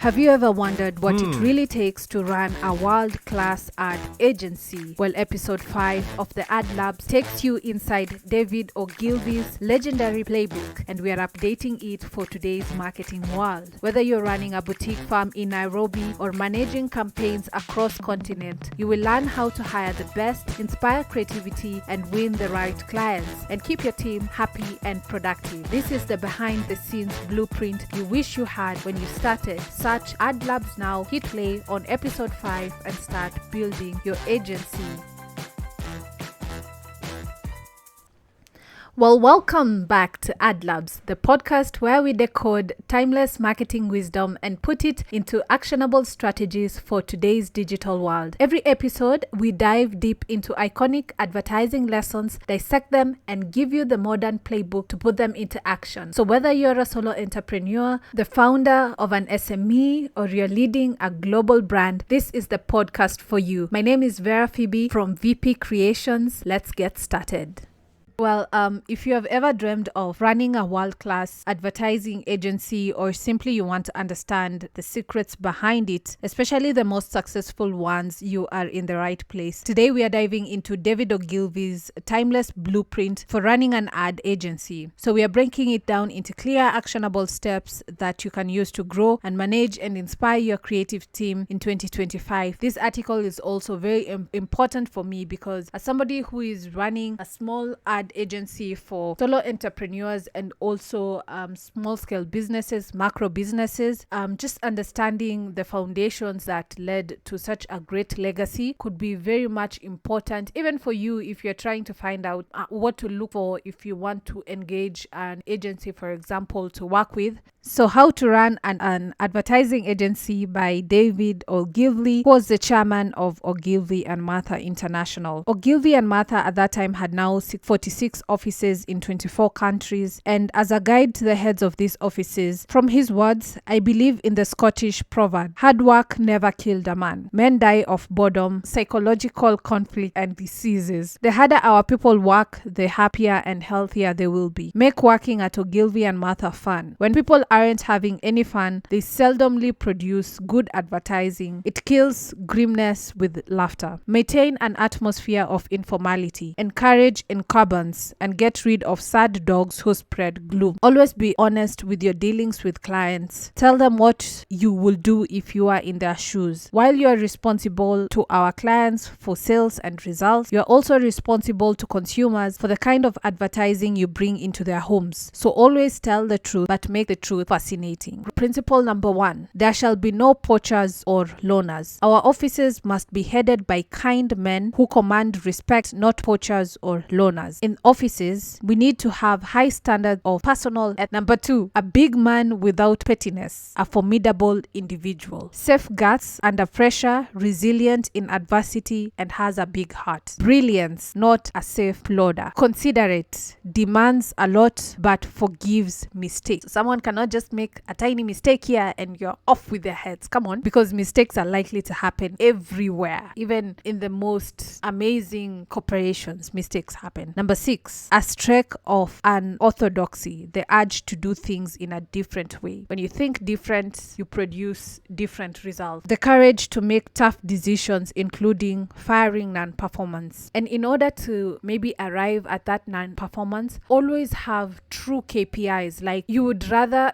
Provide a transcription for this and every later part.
Have you ever wondered what it really takes to run a world-class ad agency? Well, episode 5 of the AdLabs takes you inside David Ogilvy's legendary playbook, and we are updating it for today's marketing world. Whether you're running a boutique firm in Nairobi or managing campaigns across continent, you will learn how to hire the best, inspire creativity, and win the right clients, and keep your team happy and productive. This is the behind-the-scenes blueprint you wish you had when you started. Search AdLabs now, hit play on episode 5 and start building your agency. Well, welcome back to AdLabs, the podcast where we decode timeless marketing wisdom and put it into actionable strategies for today's digital world. Every episode, we dive deep into iconic advertising lessons, dissect them, and give you the modern playbook to put them into action. So whether you're a solo entrepreneur, the founder of an SME, or you're leading a global brand, this is the podcast for you. My name is Vera Phoebe from VP Creations. Let's get started. Well, if you have ever dreamed of running a world-class advertising agency, or simply you want to understand the secrets behind it, especially the most successful ones, you are in the right place. Today, we are diving into David Ogilvy's timeless blueprint for running an ad agency. So we are breaking it down into clear, actionable steps that you can use to grow and manage and inspire your creative team in 2025. This article is also very important for me because as somebody who is running a small ad agency for solo entrepreneurs and also small scale businesses, macro businesses, just understanding the foundations that led to such a great legacy could be very much important, even for you if you're trying to find out what to look for if you want to engage an agency, for example, to work with. So How to Run an Advertising Agency by David Ogilvy, who was the chairman of Ogilvy Mather International. Ogilvy Mather at that time had now 46 offices in 24 countries, and as a guide to the heads of these offices, from his words, I believe in the Scottish proverb, hard work never killed a man. Men die of boredom, psychological conflict, and diseases. The harder our people work, the happier and healthier they will be. Make working at Ogilvy Mather fun. When people aren't having any fun, they seldomly produce good advertising. It kills grimness with laughter. Maintain an atmosphere of informality. Encourage incubants and get rid of sad dogs who spread gloom. Always be honest with your dealings with clients. Tell them what you will do if you are in their shoes. While you are responsible to our clients for sales and results, you are also responsible to consumers for the kind of advertising you bring into their homes. So always tell the truth, but make the truth fascinating. Principle number 1, there shall be no poachers or loners. Our offices must be headed by kind men who command respect, not poachers or loners. In offices, we need to have high standards of personal. Number 2, a big man without pettiness, a formidable individual. Safe guts under pressure, resilient in adversity, and has a big heart. Brilliance, not a safe plodder. Considerate, demands a lot but forgives mistakes. Someone cannot just make a tiny mistake here and you're off with their heads. Come on, because mistakes are likely to happen everywhere. Even in the most amazing corporations, mistakes happen. Number 6, a streak of unorthodoxy, the urge to do things in a different way. When you think different, you produce different results. The courage to make tough decisions, including firing non-performance. And in order to maybe arrive at that non-performance, always have true KPIs. Like you'd rather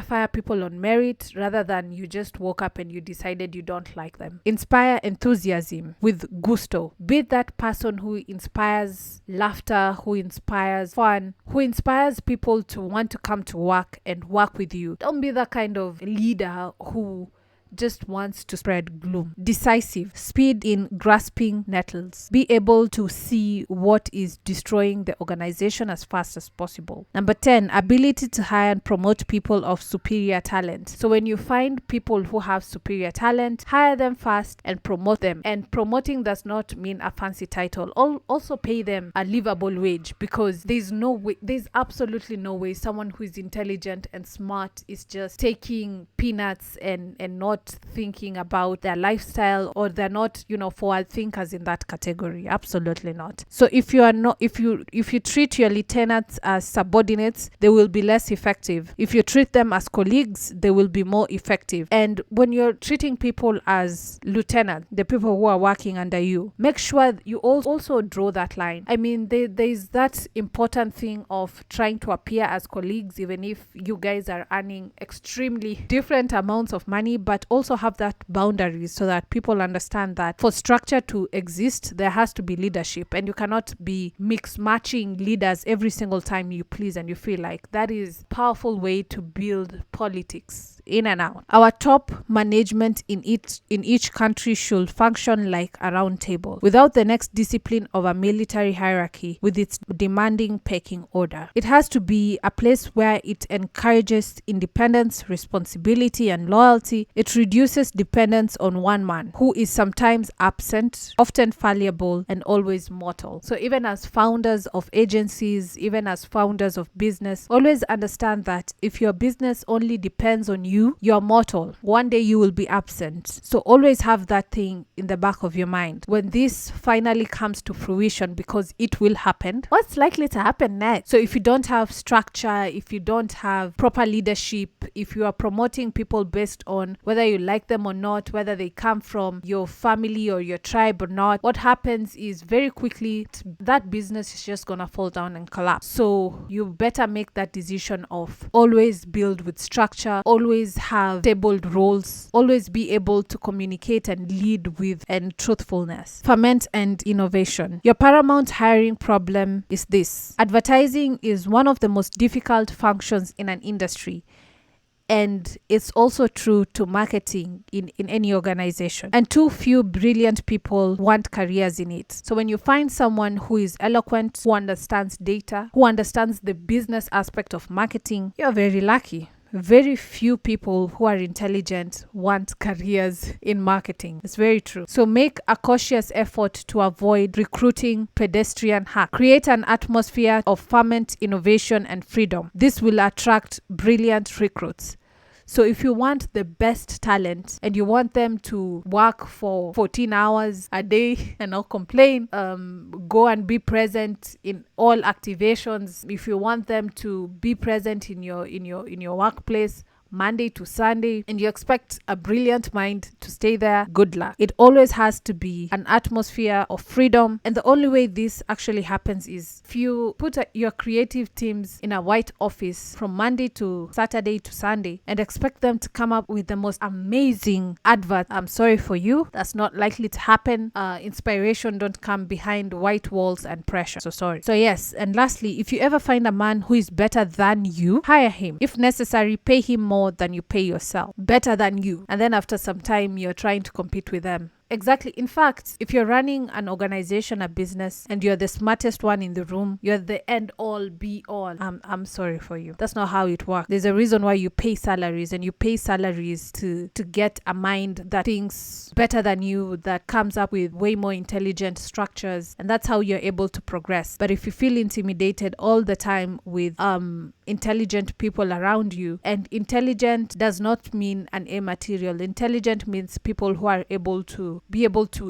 fire people on merit rather than you just woke up and you decided you don't like them. Inspire enthusiasm with gusto. Be that person who inspires laughter, who inspires fun, who inspires people to want to come to work and work with you. Don't be the kind of leader who just wants to spread gloom. Decisive, speed in grasping nettles. Be able to see what is destroying the organization as fast as possible. Number 10, ability to hire and promote people of superior talent. So when you find people who have superior talent, hire them fast and promote them. And promoting does not mean a fancy title. Also pay them a livable wage, because there's absolutely no way someone who is intelligent and smart is just taking peanuts and not not thinking about their lifestyle, or they're not, forward thinkers in that category. Absolutely not. So if you treat your lieutenants as subordinates, they will be less effective. If you treat them as colleagues, they will be more effective. And when you're treating people as lieutenants, the people who are working under you, make sure you also draw that line. I mean, there's that important thing of trying to appear as colleagues, even if you guys are earning extremely different amounts of money, but also have that boundaries so that people understand that for structure to exist, there has to be leadership, and you cannot be mix matching leaders every single time you please and you feel like. That is a powerful way to build politics in and out. Our top management in each country should function like a round table, without the next discipline of a military hierarchy with its demanding pecking order. It has to be a place where it encourages independence, responsibility, and loyalty. It reduces dependence on one man who is sometimes absent, often fallible, and always mortal. So even as founders of agencies, even as founders of business, always understand that if your business only depends on you, you're mortal. One day you will be absent. So always have that thing in the back of your mind. When this finally comes to fruition, because it will happen, what's likely to happen next? So if you don't have structure, if you don't have proper leadership, if you are promoting people based on whether you like them or not, whether they come from your family or your tribe or not, what happens is very quickly that business is just gonna fall down and collapse. So you better make that decision of always build with structure, always have tabled roles, always be able to communicate and lead with and truthfulness. Ferment and innovation. Your paramount hiring problem is this: advertising is one of the most difficult functions in an industry. And it's also true to marketing in any organization. And too few brilliant people want careers in it. So when you find someone who is eloquent, who understands data, who understands the business aspect of marketing, you're very lucky. Very few people who are intelligent want careers in marketing. It's very true. So make a cautious effort to avoid recruiting pedestrian hacks. Create an atmosphere of ferment, innovation, and freedom. This will attract brilliant recruits. So if you want the best talent and you want them to work for 14 hours a day and not complain, go and be present in all activations. If you want them to be present in your workplace Monday to Sunday, and you expect a brilliant mind to stay there, good luck. It always has to be an atmosphere of freedom. And the only way this actually happens is if you put your creative teams in a white office from Monday to Saturday to Sunday and expect them to come up with the most amazing advert. I'm sorry for you. That's not likely to happen. Inspiration don't come behind white walls and pressure. So sorry. So yes, and lastly, if you ever find a man who is better than you, hire him. If necessary, pay him more than you pay yourself. Better than you. And then after some time, you're trying to compete with them. Exactly. In fact, if you're running an organization, a business, and you're the smartest one in the room, you're the end all be all, I'm sorry for you. That's not how it works. There's a reason why you pay salaries, and you pay salaries to get a mind that thinks better than you, that comes up with way more intelligent structures, and that's how you're able to progress. But if you feel intimidated all the time with intelligent people around you, and intelligent does not mean an A material. Intelligent means people who are able to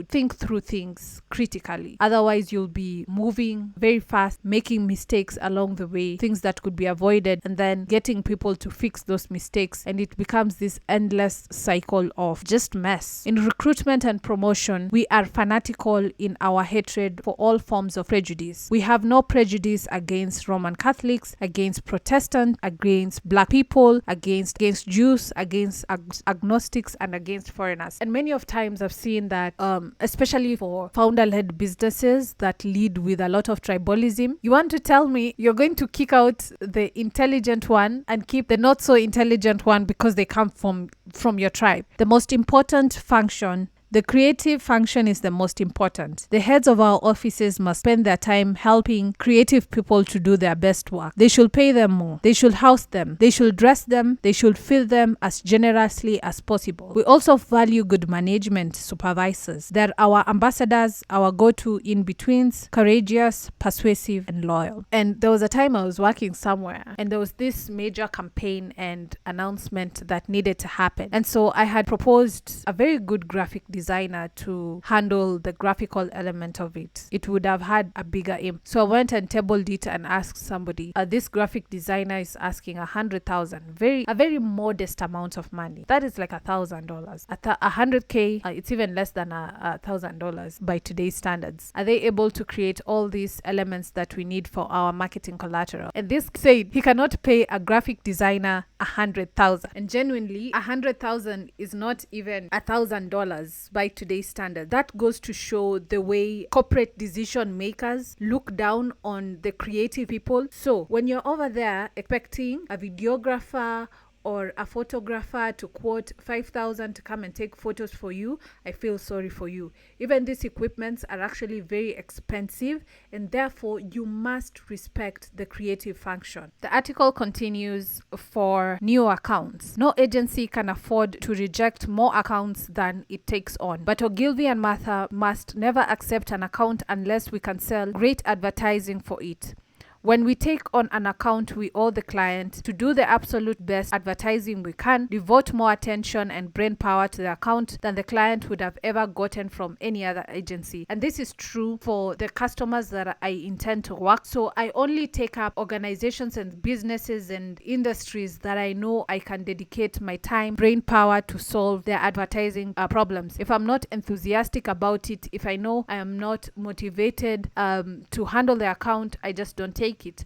think through things critically. Otherwise, you'll be moving very fast, making mistakes along the way, things that could be avoided, and then getting people to fix those mistakes. And it becomes this endless cycle of just mess. In recruitment and promotion, we are fanatical in our hatred for all forms of prejudice. We have no prejudice against Roman Catholics, against Protestants, against Black people, against Jews, against agnostics, and against foreigners. And many of times I've seen that, especially for founder-led businesses that lead with a lot of tribalism, you want to tell me you're going to kick out the intelligent one and keep the not so intelligent one because they come from your tribe. The most important function The creative function is the most important. The heads of our offices must spend their time helping creative people to do their best work. They should pay them more. They should house them. They should dress them. They should feed them as generously as possible. We also value good management supervisors. They're our ambassadors, our go-to in-betweens, courageous, persuasive, and loyal. And there was a time I was working somewhere and there was this major campaign and announcement that needed to happen. And so I had proposed a very good graphic designer to handle the graphical element of it. It would have had a bigger impact. So I went and tabled it and asked somebody, this graphic designer is asking 100,000, a very modest amount of money. That is like $1,000. 100K, it's even less than $1,000 by today's standards. Are they able to create all these elements that we need for our marketing collateral? And this said he cannot pay a graphic designer 100,000. And genuinely, 100,000 is not even $1,000 by today's standard. That goes to show the way corporate decision makers look down on the creative people. So when you're over there expecting a videographer or a photographer to quote 5,000 to come and take photos for you, I feel sorry for you. Even these equipments are actually very expensive, and therefore you must respect the creative function. The article continues for new accounts. No agency can afford to reject more accounts than it takes on, but Ogilvy and Mather must never accept an account unless we can sell great advertising for it. When we take on an account, we owe the client to do the absolute best advertising we can, devote more attention and brain power to the account than the client would have ever gotten from any other agency. And this is true for the customers that I intend to work. So I only take up organizations and businesses and industries that I know I can dedicate my time, brain power to solve their advertising problems. If I'm not enthusiastic about it, if I know I am not motivated to handle the account, I just don't take it.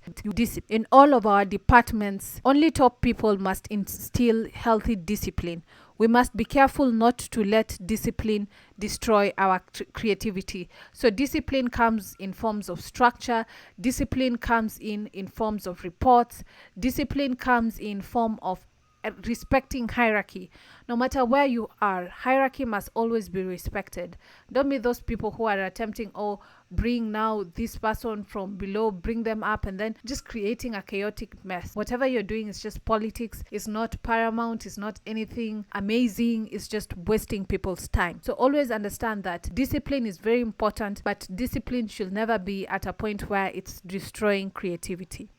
In all of our departments, only top people must instill healthy discipline. We must be careful not to let discipline destroy our creativity. So discipline comes in forms of structure. Discipline comes in forms of reports. Discipline comes in form of respecting hierarchy. No matter where you are, hierarchy must always be respected. Don't be those people who are attempting, bring now this person from below, bring them up, and then just creating a chaotic mess. Whatever you're doing is just politics. It's not paramount. It's not anything amazing. It's just wasting people's time. So always understand that discipline is very important, but discipline should never be at a point where it's destroying creativity.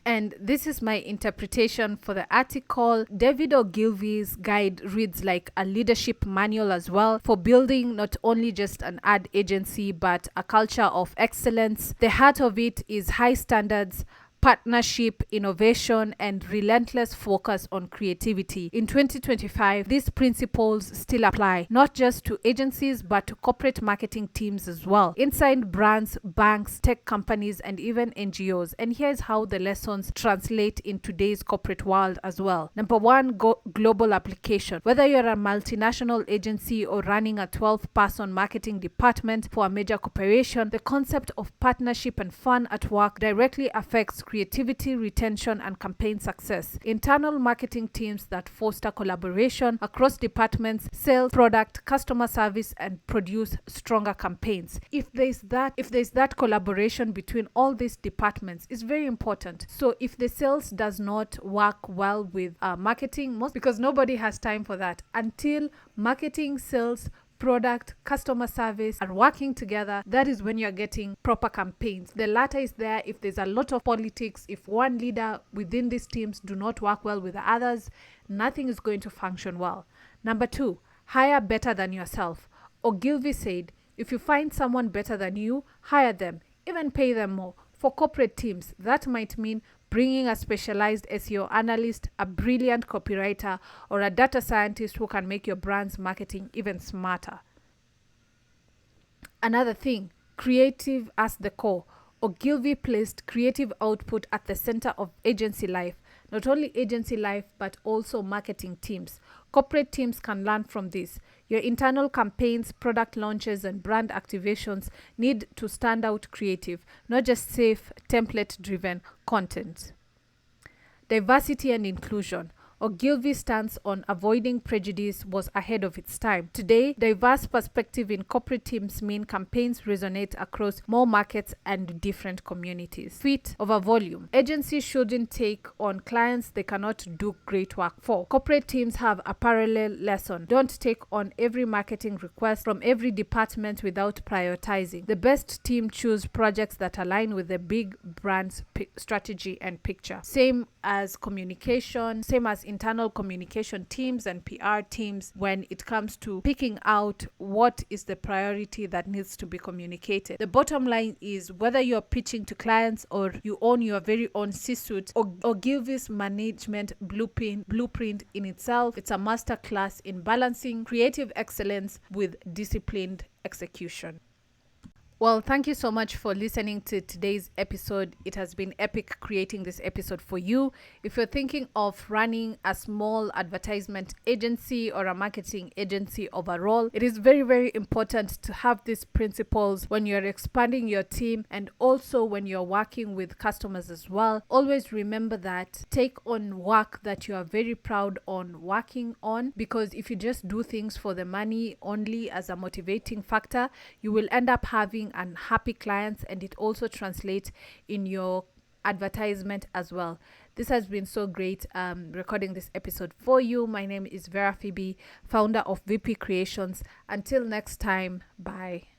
And this is my interpretation for the article. David Ogilvy's guide reads like a leadership manual as well for building not only just an ad agency, but a culture of excellence. The heart of it is high standards, partnership, innovation, and relentless focus on creativity. In 2025, these principles still apply, not just to agencies, but to corporate marketing teams as well, inside brands, banks, tech companies, and even NGOs. And here's how the lessons translate in today's corporate world as well. Number one, global application. Whether you're a multinational agency or running a 12-person marketing department for a major corporation, the concept of partnership and fun at work directly affects creativity, retention, and campaign success. Internal marketing teams that foster collaboration across departments, sales, product, customer service, and produce stronger campaigns. If there's that collaboration between all these departments, is very important. So if the sales does not work well with marketing, because nobody has time for that until marketing, sales, product, customer service are working together, that is when you're getting proper campaigns. The latter is there if there's a lot of politics. If one leader within these teams do not work well with the others, nothing is going to function well. Number two, hire better than yourself. Ogilvy said, if you find someone better than you, hire them, even pay them more. For corporate teams, that might mean bringing a specialized SEO analyst, a brilliant copywriter, or a data scientist who can make your brand's marketing even smarter. Another thing, creative as the core. Ogilvy placed creative output at the center of agency life. Not only agency life, but also marketing teams. Corporate teams can learn from this. Your internal campaigns, product launches, and brand activations need to stand out creative, not just safe, template-driven content. Diversity and inclusion. Ogilvy's stance on avoiding prejudice was ahead of its time. Today, diverse perspective in corporate teams mean campaigns resonate across more markets and different communities. Fit over volume. Agencies shouldn't take on clients they cannot do great work for. Corporate teams have a parallel lesson. Don't take on every marketing request from every department without prioritizing. The best team choose projects that align with the big brand's strategy and picture. Same as communication, same as internal communication teams and PR teams when it comes to picking out what is the priority that needs to be communicated. The bottom line is whether you're pitching to clients or you own your very own C-suite, Ogilvy's management blueprint in itself, it's a master class in balancing creative excellence with disciplined execution. Well, thank you so much for listening to today's episode. It has been epic creating this episode for you. If you're thinking of running a small advertisement agency or a marketing agency overall, it is very, very important to have these principles when you're expanding your team and also when you're working with customers as well. Always remember that. Take on work that you are very proud on working on, because if you just do things for the money only as a motivating factor, you will end up having unhappy clients, and it also translates in your advertisement as well. This has been so great recording this episode for you. My name is Vera Phoebe, founder of VP Creations. Until next time, bye.